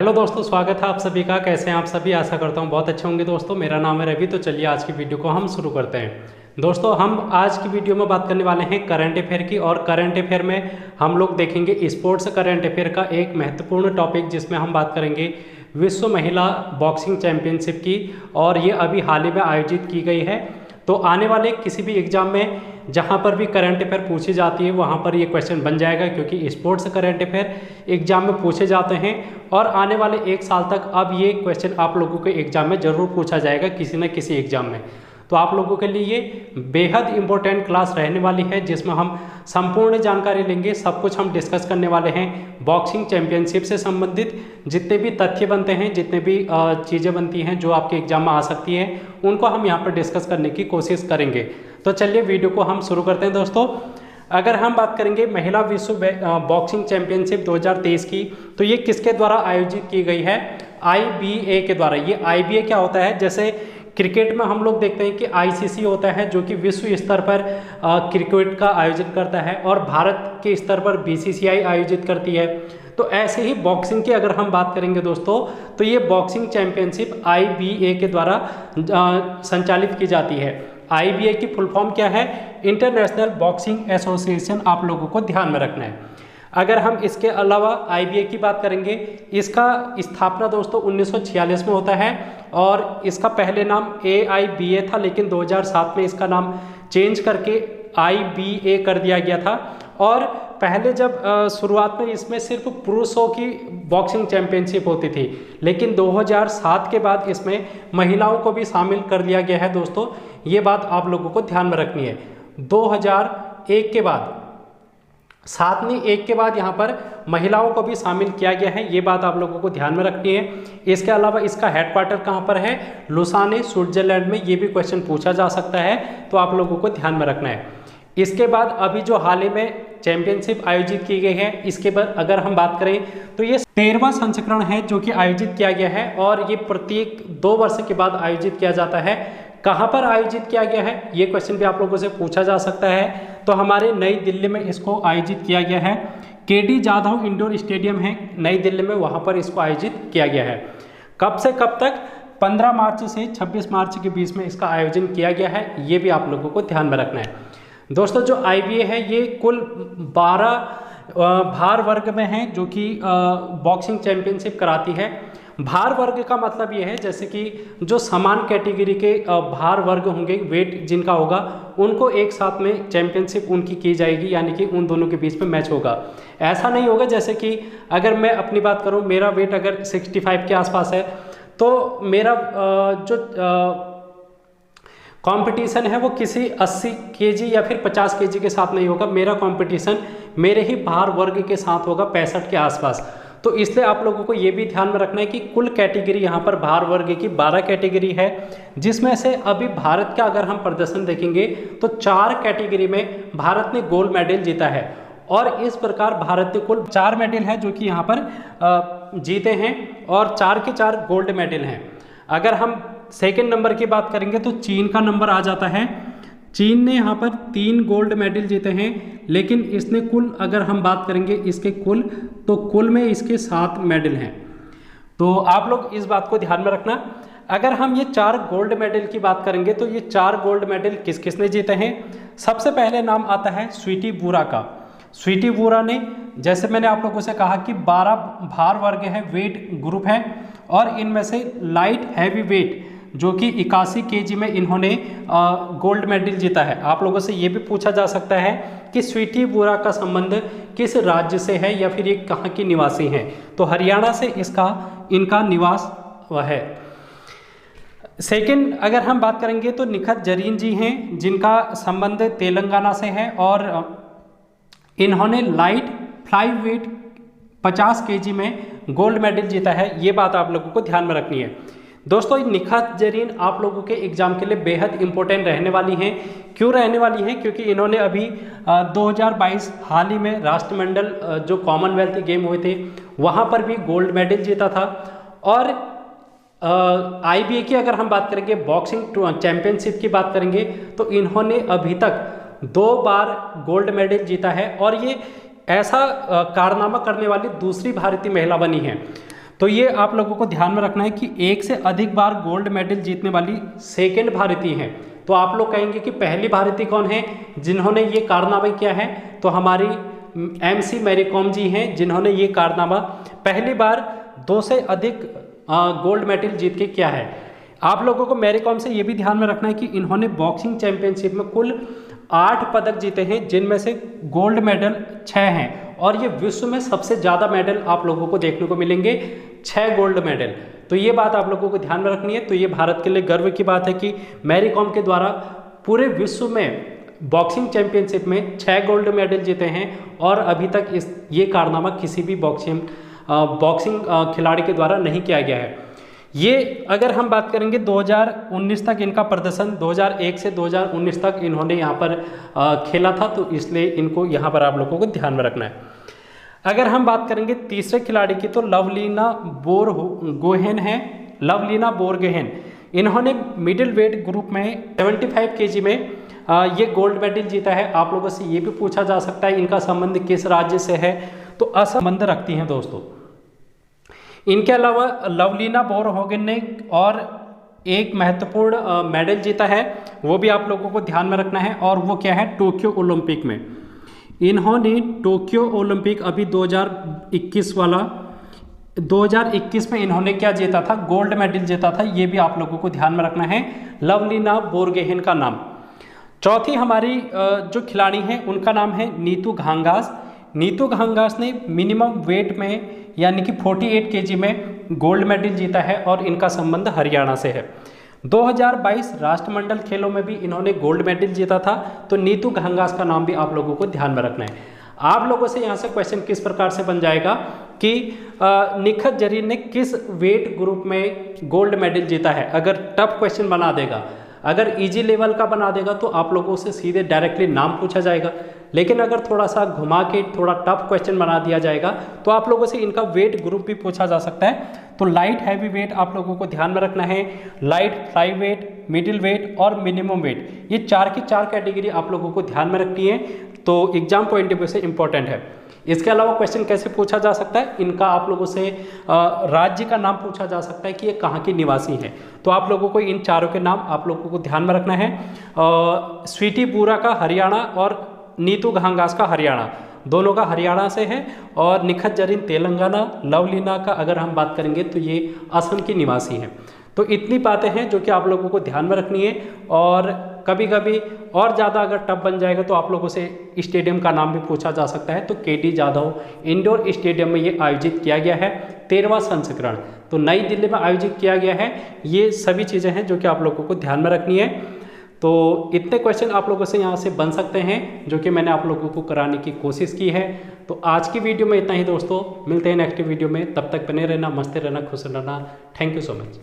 Hello दोस्तों, स्वागत है आप सभी का। कैसे हैं आप सभी? आशा करता हूं बहुत अच्छे होंगे दोस्तों। मेरा नाम है रवि। तो चलिए आज की वीडियो को हम शुरू करते हैं। दोस्तों, हम आज की वीडियो में बात करने वाले हैं करंट अफेयर की। और करंट अफेयर में हम लोग देखेंगे स्पोर्ट्स करंट अफेयर का एक महत्वपूर्ण टॉपिक, जिसमें हम बात करेंगे विश्व महिला बॉक्सिंग चैंपियनशिप की। और ये अभी हाल ही में आयोजित की गई है। तो आने वाले किसी भी एग्जाम में जहाँ पर भी करंट अफेयर पूछी जाती है वहाँ पर ये क्वेश्चन बन जाएगा, क्योंकि स्पोर्ट्स करंट अफेयर एग्जाम में पूछे जाते हैं। और आने वाले एक साल तक अब ये क्वेश्चन आप लोगों के एग्जाम में ज़रूर पूछा जाएगा, किसी न किसी एग्जाम में। तो आप लोगों के लिए ये बेहद इंपॉर्टेंट क्लास रहने वाली है, जिसमें हम संपूर्ण जानकारी लेंगे। सब कुछ हम डिस्कस करने वाले हैं बॉक्सिंग चैंपियनशिप से संबंधित। जितने भी तथ्य बनते हैं, जितने भी चीज़ें बनती हैं जो आपके एग्जाम में आ सकती है, उनको हम यहाँ पर डिस्कस करने की कोशिश करेंगे। तो चलिए वीडियो को हम शुरू करते हैं दोस्तों। अगर हम बात करेंगे महिला विश्व बॉक्सिंग चैंपियनशिप 2023 की, तो ये किसके द्वारा आयोजित की गई है? IBA के द्वारा। ये IBA क्या होता है? जैसे क्रिकेट में हम लोग देखते हैं कि ICC होता है, जो कि विश्व स्तर पर क्रिकेट का आयोजन करता है, और भारत के स्तर पर BCCI आयोजित करती है। तो ऐसे ही बॉक्सिंग की अगर हम बात करेंगे दोस्तों, तो ये बॉक्सिंग चैंपियनशिप IBA के द्वारा संचालित की जाती है। IBA की फुल फॉर्म क्या है? International boxing association. आप लोगों को ध्यान में रखना है। अगर हम इसके अलावा IBA की बात करेंगे, इसका स्थापना दोस्तों 1946 में होता है। और इसका पहले नाम AIBA था, लेकिन 2007 में इसका नाम चेंज करके IBA कर दिया गया था। और पहले जब शुरुआत में इसमें सिर्फ पुरुषों की बॉक्सिंग चैंपियनशिप होती थी, लेकिन 2007 के बाद इसमें महिलाओं को भी शामिल कर लिया गया है दोस्तों। ये बात आप लोगों को ध्यान में रखनी है। 2001 के बाद, 7 नहीं 1 के बाद यहाँ पर महिलाओं को भी शामिल किया गया है। ये बात आप लोगों को ध्यान में रखनी है। इसके अलावा इसका हेडक्वार्टर कहाँ पर है? लुसाने, स्विट्जरलैंड में। ये भी क्वेश्चन पूछा जा सकता है, तो आप लोगों को ध्यान में रखना है। इसके बाद अभी जो हाल ही में चैंपियनशिप आयोजित की गई है, इसके बाद अगर हम बात करें तो ये 13वां संस्करण है जो कि आयोजित किया गया है। और ये प्रत्येक 2 वर्ष के बाद आयोजित किया जाता है। कहाँ पर आयोजित किया गया है, ये क्वेश्चन भी आप लोगों से पूछा जा सकता है। तो हमारे नई दिल्ली में इसको आयोजित किया गया है। KD जाधव इंडोर स्टेडियम है नई दिल्ली में, वहाँ पर इसको आयोजित किया गया है। कब से कब तक? 15 मार्च से 26 मार्च के बीच में इसका आयोजन किया गया है। ये भी आप लोगों को ध्यान में रखना है दोस्तों। जो IBA है ये कुल 12 भार वर्ग में है, जो कि बॉक्सिंग चैंपियनशिप कराती है। भार वर्ग का मतलब ये है, जैसे कि जो समान कैटेगरी के भार वर्ग होंगे, वेट जिनका होगा, उनको एक साथ में चैंपियनशिप उनकी की जाएगी, यानी कि उन दोनों के बीच में मैच होगा। ऐसा नहीं होगा जैसे कि अगर मैं अपनी बात करूं, मेरा वेट अगर 65 के आसपास है, तो मेरा जो कंपटीशन है वो किसी 80 kg या फिर 50 kg के साथ नहीं होगा। मेरा कंपटीशन मेरे ही भार वर्ग के साथ होगा, 65 के आसपास। तो इसलिए आप लोगों को ये भी ध्यान में रखना है कि कुल कैटेगरी यहाँ पर भार वर्ग की 12 कैटेगरी है, जिसमें से अभी भारत का अगर हम प्रदर्शन देखेंगे तो 4 कैटेगरी में भारत ने गोल्ड मेडल जीता है। और इस प्रकार भारत ने कुल 4 मेडल है जो कि यहाँ पर जीते हैं, और 4 के 4 गोल्ड मेडल हैं। अगर हम सेकेंड नंबर की बात करेंगे तो चीन का नंबर आ जाता है। चीन ने यहाँ पर 3 गोल्ड मेडल जीते हैं, लेकिन इसने कुल अगर हम बात करेंगे इसके कुल, तो कुल में इसके 7 मेडल हैं। तो आप लोग इस बात को ध्यान में रखना। अगर हम ये 4 गोल्ड मेडल की बात करेंगे तो ये 4 गोल्ड मेडल किस किस ने जीते हैं? सबसे पहले नाम आता है स्वीटी बुरा का। स्वीटी बुरा ने, जैसे मैंने आप लोगों से कहा कि 12 भार वर्ग है, वेट ग्रुप है, और इनमें से लाइट हैवी वेट जो कि 81 kg में इन्होंने गोल्ड मेडल जीता है। आप लोगों से ये भी पूछा जा सकता है कि स्वीटी बुरा का संबंध किस राज्य से है, या फिर ये कहाँ की निवासी हैं? तो हरियाणा से इनका निवास वह है। सेकंड अगर हम बात करेंगे तो निखत जरीन जी हैं, जिनका संबंध तेलंगाना से है, और इन्होंने लाइट फ्लाई वेट 50 kg में गोल्ड मेडल जीता है। ये बात आप लोगों को ध्यान में रखनी है दोस्तों। निखत जरीन आप लोगों के एग्जाम के लिए बेहद इंपॉर्टेंट रहने वाली हैं। क्यों रहने वाली हैं? क्योंकि इन्होंने अभी 2022 हाल ही में राष्ट्रमंडल जो कॉमनवेल्थ गेम हुए थे, वहाँ पर भी गोल्ड मेडल जीता था। और IBA की अगर हम बात करेंगे, बॉक्सिंग चैंपियनशिप की बात करेंगे, तो इन्होंने अभी तक 2 बार गोल्ड मेडल जीता है। और ये ऐसा कारनामा करने वाली दूसरी भारतीय महिला बनी है। तो ये आप लोगों को ध्यान में रखना है कि एक से अधिक बार गोल्ड मेडल जीतने वाली सेकेंड भारतीय हैं। तो आप लोग कहेंगे कि पहली भारतीय कौन है जिन्होंने ये कारनामा किया है, तो हमारी MC मैरी कॉम जी हैं जिन्होंने ये कारनामा पहली बार 2 से अधिक गोल्ड मेडल जीत के किया है। आप लोगों को मैरी कॉम से ये भी ध्यान में रखना है कि इन्होंने बॉक्सिंग चैंपियनशिप में कुल 8 पदक जीते हैं, जिनमें से गोल्ड मेडल 6 हैं और ये विश्व में सबसे ज़्यादा मेडल आप लोगों को देखने को मिलेंगे, 6 गोल्ड मेडल। तो ये बात आप लोगों को ध्यान में रखनी है। तो ये भारत के लिए गर्व की बात है कि मैरी कॉम के द्वारा पूरे विश्व में बॉक्सिंग चैंपियनशिप में 6 गोल्ड मेडल जीते हैं और अभी तक ये कारनामा किसी भी बॉक्सिंग खिलाड़ी के द्वारा नहीं किया गया है। ये अगर हम बात करेंगे 2019 तक इनका प्रदर्शन, 2001 से 2019 तक इन्होंने यहाँ पर खेला था, तो इसलिए इनको यहाँ पर आप लोगों को ध्यान में रखना है। अगर हम बात करेंगे तीसरे खिलाड़ी की, तो लवलीना बोरगोहेन है। लवलीना बोरगोहेन इन्होंने मिडिल वेट ग्रुप में 75 kg में ये गोल्ड मेडल जीता है। आप लोगों से ये भी पूछा जा सकता है इनका संबंध किस राज्य से है, तो असंबंध रखती हैं दोस्तों। इनके अलावा लवलीना बोरगोहेन ने और एक महत्वपूर्ण मेडल जीता है, वो भी आप लोगों को ध्यान में रखना है, और वो क्या है, टोक्यो ओलंपिक में। इन्होंने टोक्यो ओलंपिक अभी 2021 वाला 2021 में इन्होंने क्या जीता था, गोल्ड मेडल जीता था। ये भी आप लोगों को ध्यान में रखना है, लवलीना बोरगोहेन का नाम। चौथी हमारी जो खिलाड़ी हैं उनका नाम है नीतू घांगास। नीतू घांगास ने मिनिमम वेट में यानी कि 48 kg में गोल्ड मेडल जीता है और इनका संबंध हरियाणा से है। 2022 राष्ट्रमंडल खेलों में भी इन्होंने गोल्ड मेडल जीता था। तो नीतू घांगास का नाम भी आप लोगों को ध्यान में रखना है। आप लोगों से यहाँ से क्वेश्चन किस प्रकार से बन जाएगा कि निखत जरीन ने किस वेट ग्रुप में गोल्ड मेडल जीता है। अगर टफ क्वेश्चन बना देगा, अगर इजी लेवल का बना देगा तो आप लोगों से सीधे डायरेक्टली नाम पूछा जाएगा, लेकिन अगर थोड़ा सा घुमा के थोड़ा टफ क्वेश्चन बना दिया जाएगा तो आप लोगों से इनका वेट ग्रुप भी पूछा जा सकता है। तो लाइट हैवी वेट आप लोगों को ध्यान में रखना है, light fly weight, middle weight और मिनिमम वेट, ये 4 की 4 कैटेगरी आप लोगों को ध्यान में रखनी है। तो एग्जाम पॉइंट ऑफ व्यू से इंपॉर्टेंट है। इसके अलावा क्वेश्चन कैसे पूछा जा सकता है, इनका आप लोगों से राज्य का नाम पूछा जा सकता है कि ये कहाँ के निवासी हैं। तो आप लोगों को इन चारों के नाम आप लोगों को ध्यान में रखना है। स्वीटी बूरा का हरियाणा और नीतू घांगास का हरियाणा, दोनों का हरियाणा से है, और निखत जरीन तेलंगाना, लवलीना का अगर हम बात करेंगे तो ये असम की निवासी हैं। तो इतनी बातें हैं जो कि आप लोगों को ध्यान में रखनी है। और कभी कभी और ज़्यादा अगर टफ बन जाएगा तो आप लोगों से स्टेडियम का नाम भी पूछा जा सकता है। तो KD जाधव इंडोर स्टेडियम में ये आयोजित किया गया है 13वां संस्करण, तो नई दिल्ली में आयोजित किया गया है। ये सभी चीज़ें हैं जो कि आप लोगों को ध्यान में रखनी है। तो इतने क्वेश्चन आप लोगों से यहाँ से बन सकते हैं जो कि मैंने आप लोगों को कराने की कोशिश की है। तो आज की वीडियो में इतना ही दोस्तों, मिलते हैं नेक्स्ट वीडियो में। तब तक बने रहना, मस्ते रहना, खुश रहना। Thank you so much.